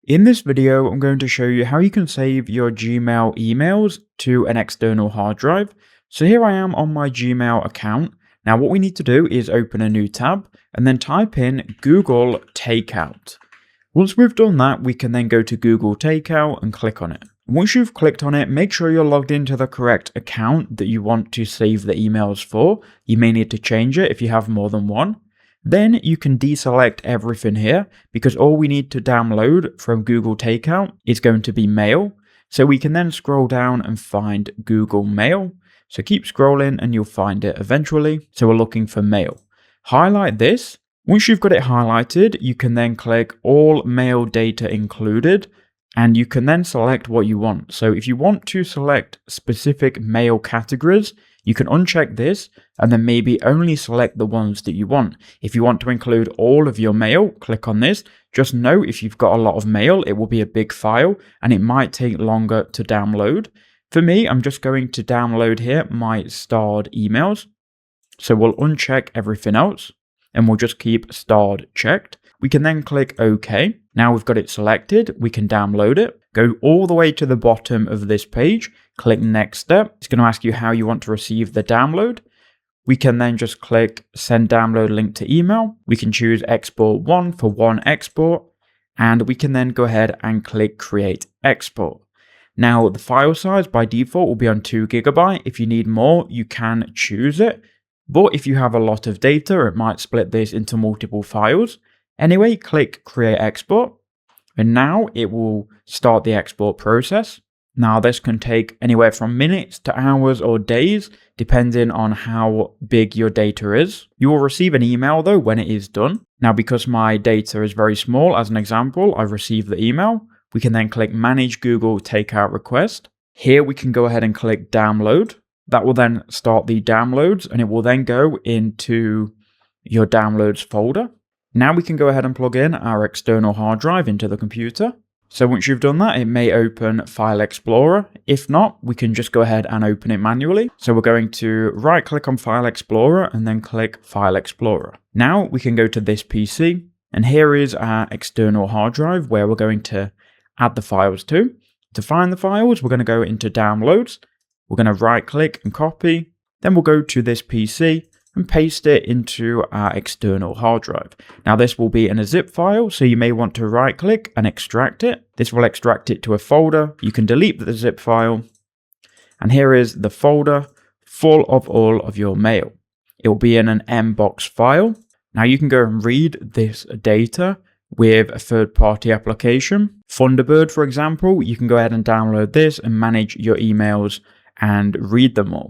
In this video, I'm going to show you how you can save your Gmail emails to an external hard drive. So here I am on my Gmail account. Now what we need to do is open a new tab and then type in Google Takeout. Once we've done that, we can then go to Google Takeout and click on it. Once you've clicked on it, make sure you're logged into the correct account that you want to save the emails for. You may need to change it if you have more than one. Then you can deselect everything here because all we need to download from Google Takeout is going to be Mail. So we can then scroll down and find Google Mail. So keep scrolling and you'll find it eventually. So we're looking for Mail. Highlight this. Once you've got it highlighted, you can then click All Mail Data Included and you can then select what you want. So if you want to select specific mail categories, you can uncheck this and then maybe only select the ones that you want. If you want to include all of your mail, click on this. Just know if you've got a lot of mail, it will be a big file and it might take longer to download. For me, I'm just going to download here my starred emails. So we'll uncheck everything else and we'll just keep starred checked. We can then click OK. Now we've got it selected, we can download it. Go all the way to the bottom of this page, click Next Step. It's going to ask you how you want to receive the download. We can then just click Send Download Link to Email. We can choose Export 1 for one export. And we can then go ahead and click Create Export. Now the file size by default will be on 2 GB. If you need more, you can choose it. But if you have a lot of data, it might split this into multiple files. Anyway, click Create Export. And now it will start the export process. Now this can take anywhere from minutes to hours or days, depending on how big your data is. You will receive an email though when it is done. Now because my data is very small, as an example, I've received the email. We can then click Manage Google Takeout Request. Here we can go ahead and click Download. That will then start the downloads and it will then go into your downloads folder. Now we can go ahead and plug in our external hard drive into the computer. So once you've done that, it may open File Explorer. If not, we can just go ahead and open it manually. So we're going to right click on File Explorer and then click File Explorer. Now we can go to this PC and here is our external hard drive where we're going to add the files to. To find the files, we're going to go into Downloads. We're going to right click and copy. Then we'll go to this PC and paste it into our external hard drive. Now this will be in a zip file, so you may want to right click and extract it. This will extract it to a folder. You can delete the zip file. And here is the folder full of all of your mail. It will be in an Mbox file. Now you can go and read this data with a third-party application. Thunderbird, for example, you can go ahead and download this and manage your emails and read them all.